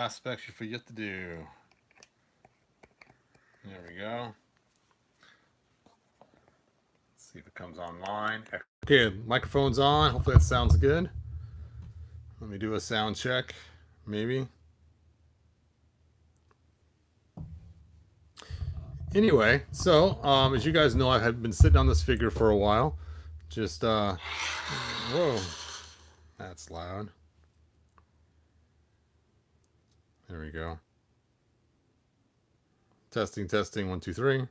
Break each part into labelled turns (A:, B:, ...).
A: aspects you forget to do. There we go. Let's see if it comes online. Okay, microphone's on. Hopefully that sounds good. Let me do a sound check, maybe. Anyway, so as you guys know, I have been sitting on this figure for a while. Just whoa, that's loud. There we go. Testing, testing, 1, 2, 3.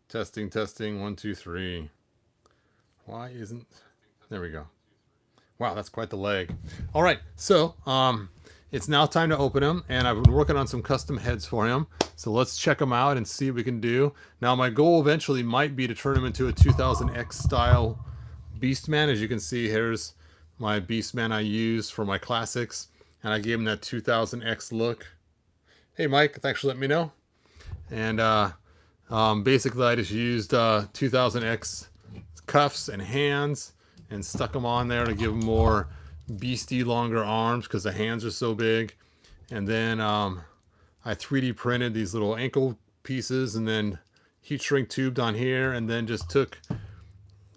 A: Testing, testing, 1, 2, 3. Why isn't... There we go. Wow, that's quite the leg. All right, so it's now time to open him, and I've been working on some custom heads for him. So let's check them out and see what we can do. Now, my goal eventually might be to turn him into a 2000X style Beastman. As you can see, here's my Beastman I use for my classics, and I gave him that 2000X look. Hey, Mike, thanks for letting me know. And basically, I just used 2000X cuffs and hands and stuck them on there to give them more beastie longer arms because the hands are so big. And then I 3D printed these little ankle pieces and then heat shrink tubed on here, and then just took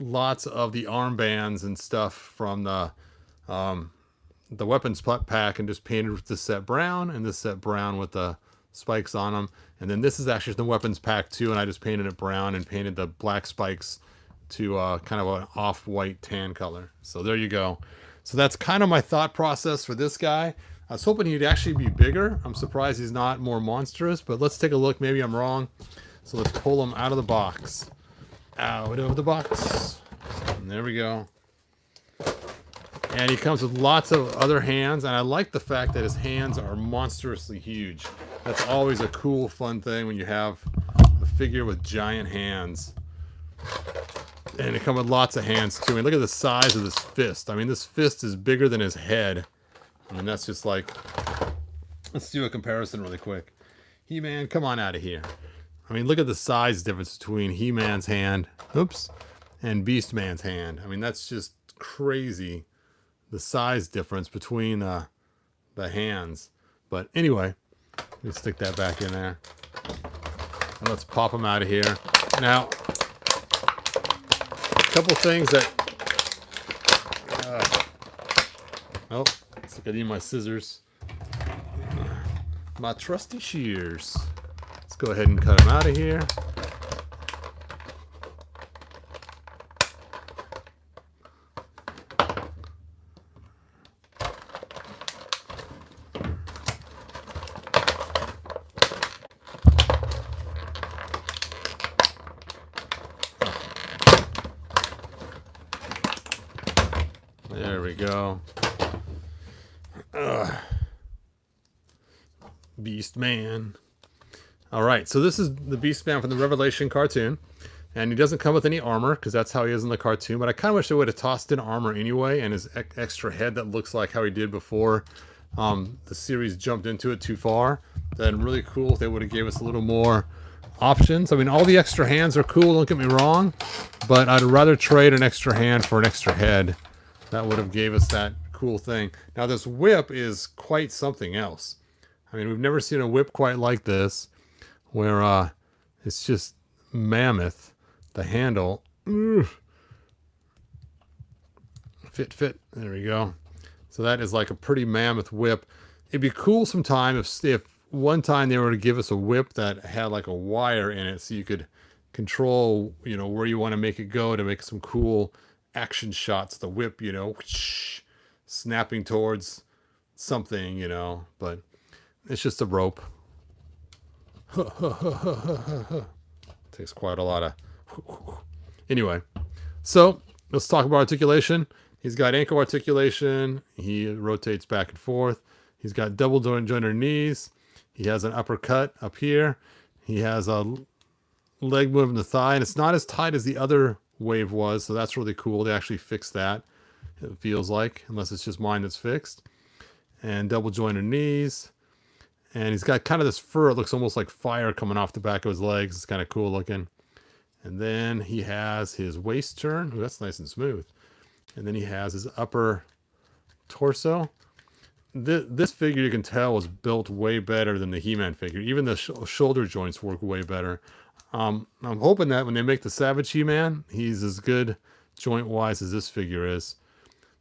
A: lots of the armbands and stuff from the weapons pack and just painted with this set brown and this set brown with the spikes on them. And then this is actually the weapons pack too, and I just painted it brown and painted the black spikes to kind of an off-white tan color. So there you go. So that's kind of my thought process for this guy. I was hoping he'd actually be bigger. I'm surprised he's not more monstrous, but let's take a look. Maybe I'm wrong. So let's pull him out of the box. Out of the box. And there we go. And he comes with lots of other hands, and I like the fact that his hands are monstrously huge. That's always a cool, fun thing when you have a figure with giant hands. And it comes with lots of hands too. I mean, look at the size of this fist. I mean, this fist is bigger than his head. I mean, that's just like... Let's do a comparison really quick. He-Man, come on out of here. I mean, look at the size difference between He-Man's hand, oops, and Beastman's hand. I mean, that's just crazy, the size difference between the hands. But anyway, let me stick that back in there. And let's pop them out of here. Now, a couple things that... oh, looks like I need my scissors. My trusty shears. Let's go ahead and cut them out of here. There we go. Beast Man. All right, so this is the Beast Man from the Revelation cartoon, and he doesn't come with any armor because that's how he is in the cartoon, but I kind of wish they would have tossed in armor anyway, and his extra head that looks like how he did before the series jumped into it too far. Then really cool if they would have gave us a little more options. I mean, all the extra hands are cool, don't get me wrong, but I'd rather trade an extra hand for an extra head. That would have gave us that cool thing. Now this whip is quite something else. I mean, we've never seen a whip quite like this, where it's just mammoth. The handle, fit. There we go. So that is like a pretty mammoth whip. It'd be cool sometime if one time they were to give us a whip that had like a wire in it, so you could control, you know, where you want to make it go to make some cool action shots. The whip, you know, whoosh, snapping towards something, you know, but it's just a rope. Takes quite a lot of... Anyway, so let's talk about articulation. He's got ankle articulation. He rotates back and forth. He's got double jointed knees. He has an uppercut up here. He has a leg move in the thigh, and it's not as tight as the other wave was, so that's really cool. They actually fixed that, it feels like, unless it's just mine that's fixed. And double jointed knees. And he's got kind of this fur. It looks almost like fire coming off the back of his legs. It's kind of cool looking. And then he has his waist turn. Ooh, that's nice and smooth. And then he has his upper torso. This figure, you can tell, was built way better than the He-Man figure. Even the shoulder joints work way better. I'm hoping that when they make the Savage He-Man, he's as good joint-wise as this figure is.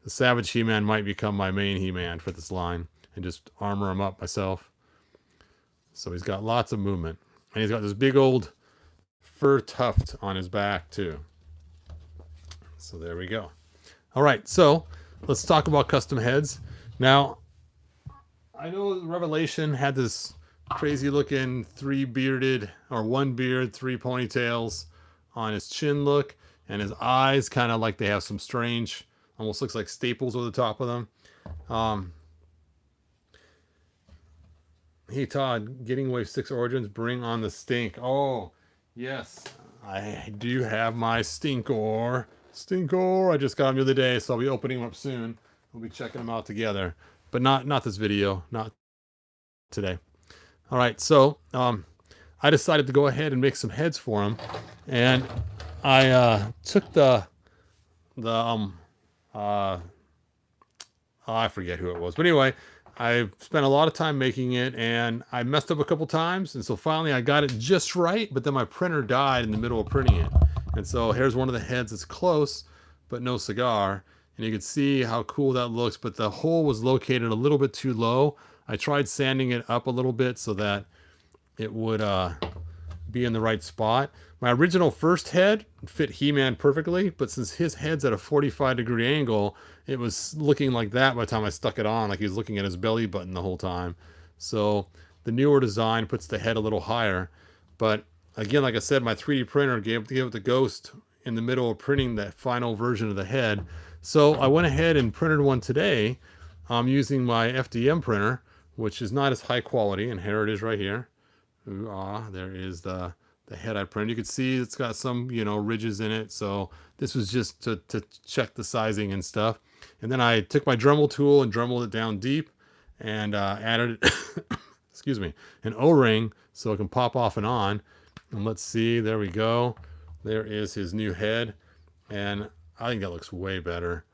A: The Savage He-Man might become my main He-Man for this line and just armor him up myself. So he's got lots of movement. And he's got this big old fur tuft on his back, too. So there we go. All right, so let's talk about custom heads. Now, I know Revelation had this crazy looking one beard, 3 ponytails on his chin look, and his eyes kind of like they have some strange, almost looks like staples over the top of them. Hey Todd, getting Wave 6 Origins, bring on the stink. Oh, yes, I do have my Stinkor. I just got him the other day, so I'll be opening him up soon. We'll be checking them out together. But not this video, not today. All right, so I decided to go ahead and make some heads for him, and I took I forget who it was, but anyway, I spent a lot of time making it, and I messed up a couple times, and so finally I got it just right. But then my printer died in the middle of printing it, and so here's one of the heads that's close, but no cigar. And you can see how cool that looks, but the hole was located a little bit too low. I tried sanding it up a little bit so that it would be in the right spot. My original first head fit He-Man perfectly, but since his head's at a 45-degree angle, it was looking like that by the time I stuck it on, like he was looking at his belly button the whole time. So the newer design puts the head a little higher. But again, like I said, my 3D printer gave it the ghost in the middle of printing that final version of the head. So I went ahead and printed one today using my FDM printer, which is not as high quality, and here it is right here. There is the head I printed. You can see it's got some, ridges in it. So this was just to check the sizing and stuff. And then I took my Dremel tool and dremeled it down deep and added, excuse me, an O-ring so it can pop off and on. And let's see, there we go. There is his new head. And I think that looks way better.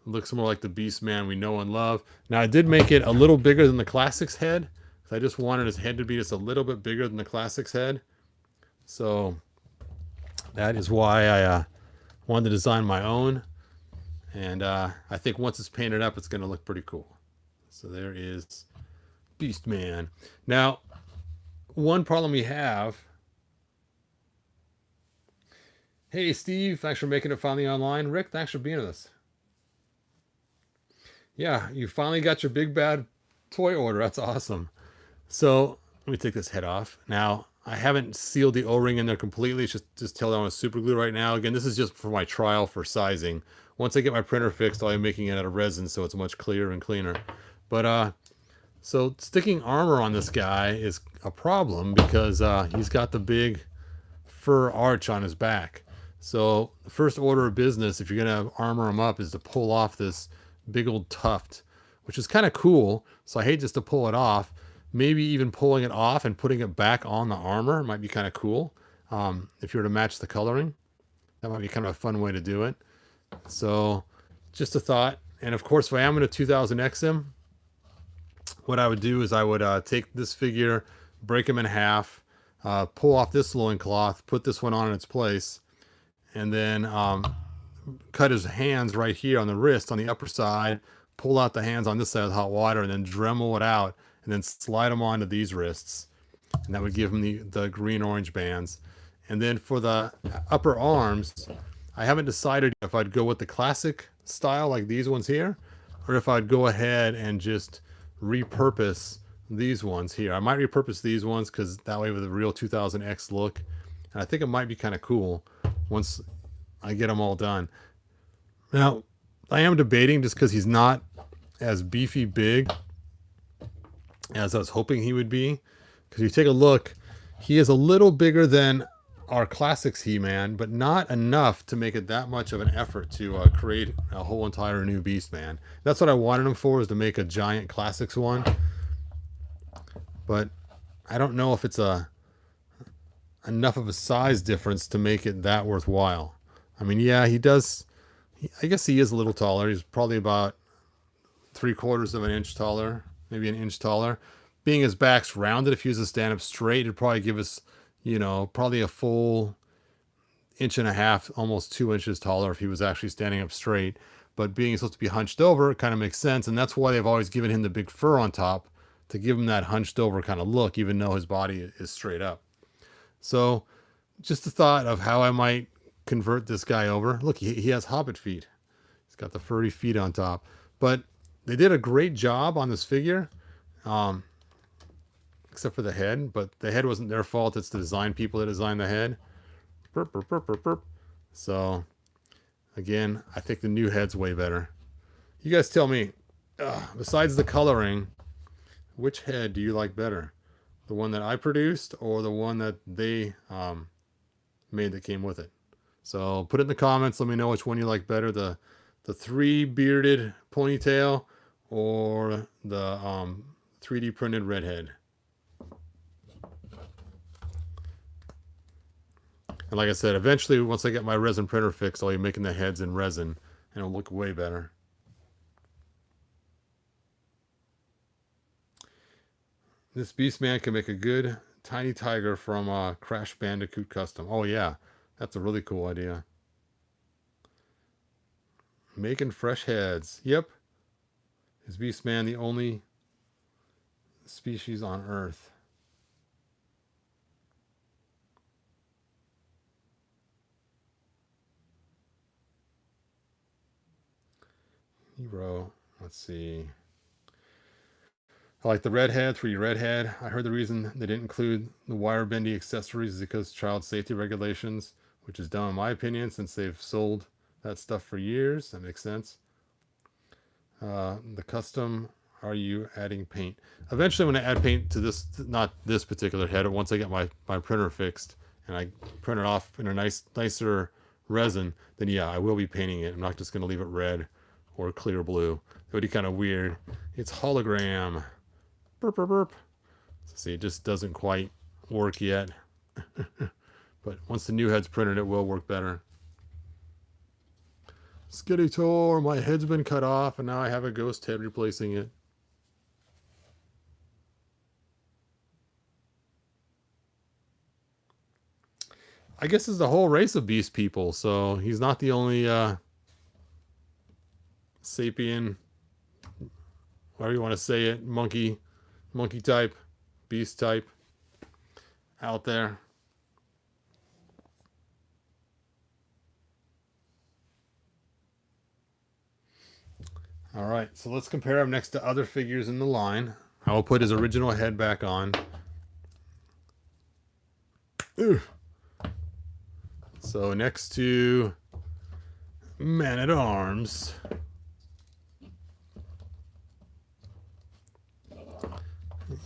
A: It looks more like the Beast Man we know and love. Now, I did make it a little bigger than the Classics head. I just wanted his head to be just a little bit bigger than the Classics head. So that is why I wanted to design my own. And I think once it's painted up, it's going to look pretty cool. So there is Beast Man. Now, one problem we have. Hey, Steve, thanks for making it finally online. Rick, thanks for being with us. Yeah, you finally got your big bad toy order. That's awesome. So let me take this head off. Now, I haven't sealed the O-ring in there completely. It's just tell on with super glue right now. Again, this is just for my trial for sizing. Once I get my printer fixed, I'll be making it out of resin, so it's much clearer and cleaner. But so sticking armor on this guy is a problem because he's got the big fur arch on his back. So the first order of business, if you're going to armor him up, is to pull off this big old tuft, which is kind of cool. So I hate just to pull it off. Maybe even pulling it off and putting it back on the armor might be kind of cool. If you were to match the coloring, that might be kind of a fun way to do it. So just a thought. And of course, if I am going to 2000X him, what I would do is I would take this figure, break him in half, pull off this loincloth, put this one on its place, and then cut his hands right here on the wrist on the upper side, pull out the hands on this side of the hot water, and then Dremel it out, and then slide them onto these wrists. And that would give him the green-orange bands. And then for the upper arms, I haven't decided if I'd go with the classic style like these ones here, or if I'd go ahead and just repurpose these ones here. I might repurpose these ones because that way with a real 2000X look. And I think it might be kind of cool once I get them all done. Now, I am debating just because he's not as beefy big as I was hoping he would be. Because you take a look, he is a little bigger than our Classics He-Man, but not enough to make it that much of an effort to create a whole entire new Beast Man. That's what I wanted him for, is to make a giant Classics one. But I don't know if it's enough of a size difference to make it that worthwhile. I mean, yeah, he does I guess he is a little taller. He's probably about 3/4 of an inch taller, maybe an inch taller. Being his back's rounded, if he was to stand up straight, it'd probably give us, probably a full inch and a half, almost 2 inches taller if he was actually standing up straight. But being supposed to be hunched over, it kind of makes sense. And that's why they've always given him the big fur on top, to give him that hunched over kind of look, even though his body is straight up. So just the thought of how I might convert this guy over. Look, he has hobbit feet. He's got the furry feet on top. But they did a great job on this figure, except for the head. But the head wasn't their fault. It's the design people that designed the head. Burp, burp, burp, burp, burp. So, again, I think the new head's way better. You guys tell me, besides the coloring, which head do you like better? The one that I produced or the one that they made that came with it? So put it in the comments. Let me know which one you like better, the 3 bearded ponytail or the 3D printed redhead. And like I said, eventually, once I get my resin printer fixed, I'll be making the heads in resin, and it'll look way better. This Beast Man can make a good tiny tiger from Crash Bandicoot Custom. Oh yeah, that's a really cool idea. Making fresh heads. Yep. Is Beast Man the only species on Earth? Hero. Let's see. I like the redhead, 3D redhead. I heard the reason they didn't include the wire bendy accessories is because child safety regulations, which is dumb in my opinion, since they've sold that stuff for years. That makes sense. The custom, are you adding paint? Eventually, when I add paint to this, not this particular head, but once I get my printer fixed and I print it off in a nicer resin, then yeah, I will be painting it. I'm not just going to leave it red or clear blue. That would be kind of weird. It's hologram. Burp, burp, burp. See, it just doesn't quite work yet. But once the new head's printed, it will work better. Skeletor, my head's been cut off, and now I have a ghost head replacing it. I guess it's the whole race of beast people, so he's not the only sapien, whatever you want to say it, monkey type, beast type out there. All right, so let's compare him next to other figures in the line. I will put his original head back on. Ooh. So next to Man-at-Arms,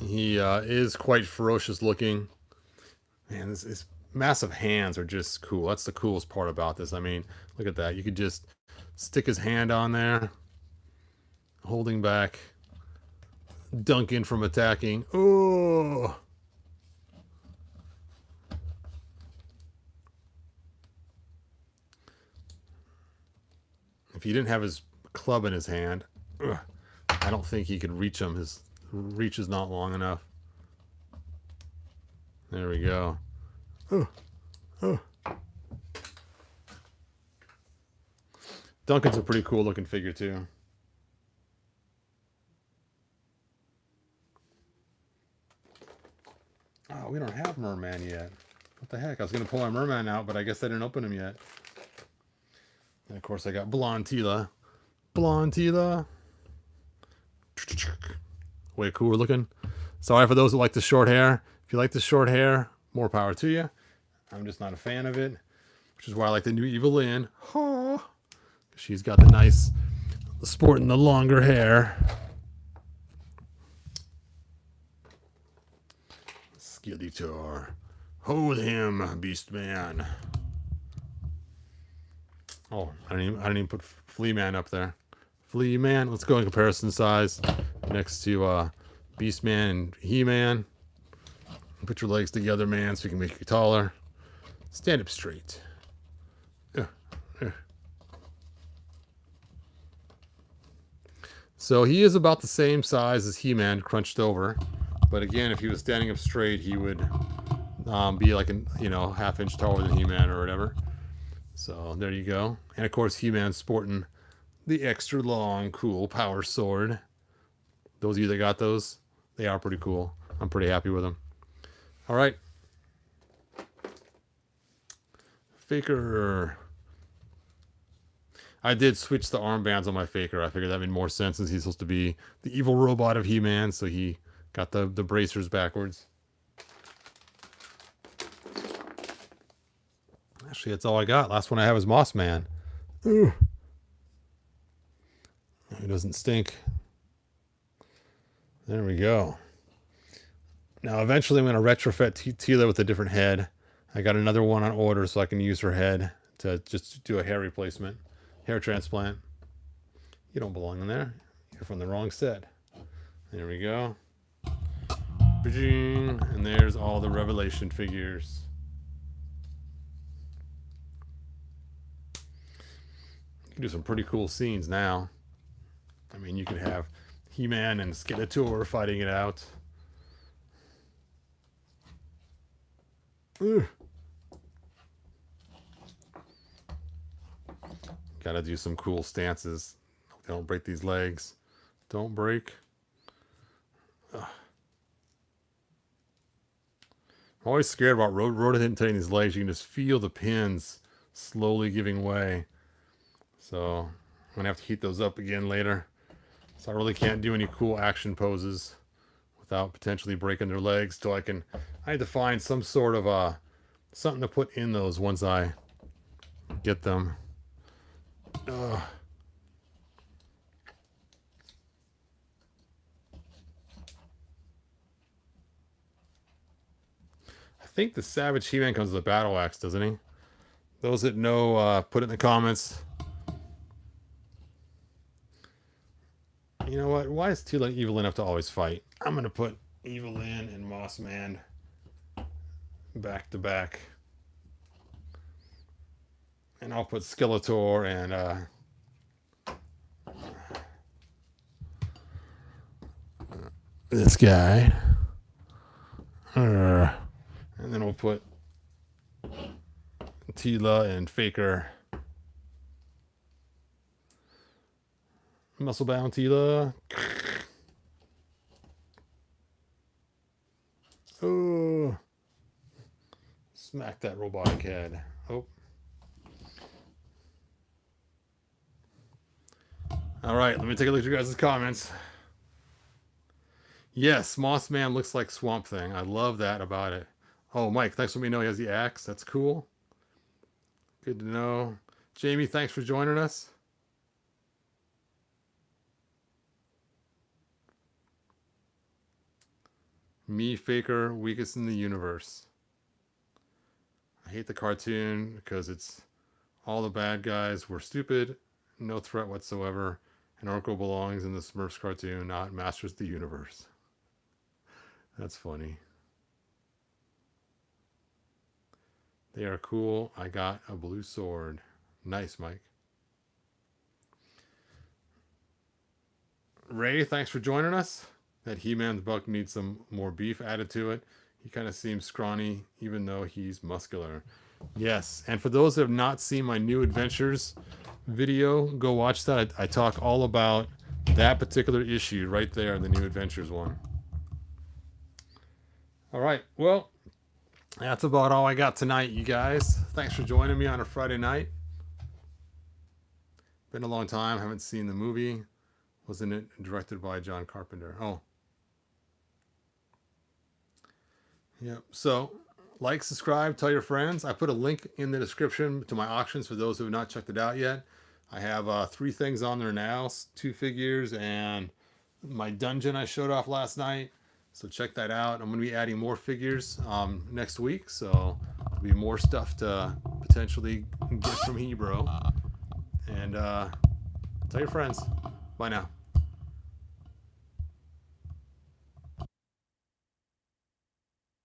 A: he is quite ferocious looking. Man, his massive hands are just cool. That's the coolest part about this. I mean, look at that. You could just stick his hand on there, holding back Duncan from attacking. Oh! If he didn't have his club in his hand, I don't think he could reach him. His reach is not long enough. There we go. Duncan's a pretty cool looking figure too. Oh, we don't have Merman yet. What the heck? I was going to pull my Merman out, but I guess I didn't open him yet. And of course I got Blonde Tila. Way cooler looking. Sorry for those that like the short hair. If you like the short hair, more power to you. I'm just not a fan of it, which is why I like the new Evil Lynn. Oh, she's got the nice sporting the longer hair. Skeletor. Hold him, Beast Man. Oh, I didn't even put Flea Man up there. Flea Man, let's go in comparison size next to Beast Man and He-Man. Put your legs together, man, so we can make you taller. Stand up straight. So he is about the same size as He-Man crunched over. But again, if he was standing up straight, he would be like an, half-inch taller than He-Man or whatever. So there you go. And of course, He-Man's sporting the extra long, cool power sword. Those of you that got those, they are pretty cool. I'm pretty happy with them. All right. Faker. I did switch the armbands on my Faker. I figured that made more sense since he's supposed to be the evil robot of He-Man, so he got the bracers backwards. Actually, that's all I got. Last one I have is Moss Man. Ooh. It doesn't stink. There we go. Now, eventually I'm going to retrofit Tila with a different head. I got another one on order so I can use her head to just do a hair replacement. Hair transplant. You don't belong in there. You're from the wrong set. There we go. And there's all the Revelation figures. You can do some pretty cool scenes now. I mean, you could have He-Man and Skeletor fighting it out. Ugh. Gotta do some cool stances. Don't break these legs. Don't break. Ugh. I'm always scared about rotating these legs. You can just feel the pins slowly giving way. So I'm going to have to heat those up again later. So I really can't do any cool action poses without potentially breaking their legs. Till I need to find some sort of something to put in those once I get them. Ugh. I think the Savage He-Man comes with a battle axe, doesn't he? Those that know, put it in the comments. You know what? Why is Tila evil enough to always fight? I'm going to put Evelyn and Moss Man back to back. And I'll put Skeletor and this guy. And then we'll put Tila and Faker. Muscle bound Tila. Oh. Smack that robotic head. Oh. All right, let me take a look at your guys' comments. Yes, Moss Man looks like Swamp Thing. I love that about it. Oh, Mike, thanks for letting me know he has the axe. That's cool. Good to know. Jamie, thanks for joining us. Me, Faker, weakest in the universe. I hate the cartoon because it's all the bad guys were stupid, no threat whatsoever, and Orko belongs in the Smurfs cartoon, not Masters of the Universe. That's funny. They are cool. I got a blue sword. Nice, Mike. Ray, thanks for joining us. That He-Man's buck needs some more beef added to it. He kind of seems scrawny, even though he's muscular. Yes, and for those that have not seen my New Adventures video, go watch that. I talk all about that particular issue right there in the New Adventures one. All right, well, that's about all I got tonight, you guys. Thanks for joining me on a Friday night. Been a long time. Haven't seen the movie. Wasn't it directed by John Carpenter? Oh. Yep. So, like, subscribe, tell your friends. I put a link in the description to my auctions for those who have not checked it out yet. I have 3 things on there now. 2 figures and my dungeon I showed off last night. So check that out. I'm going to be adding more figures next week. So there'll be more stuff to potentially get from Hebrew. And tell your friends. Bye now.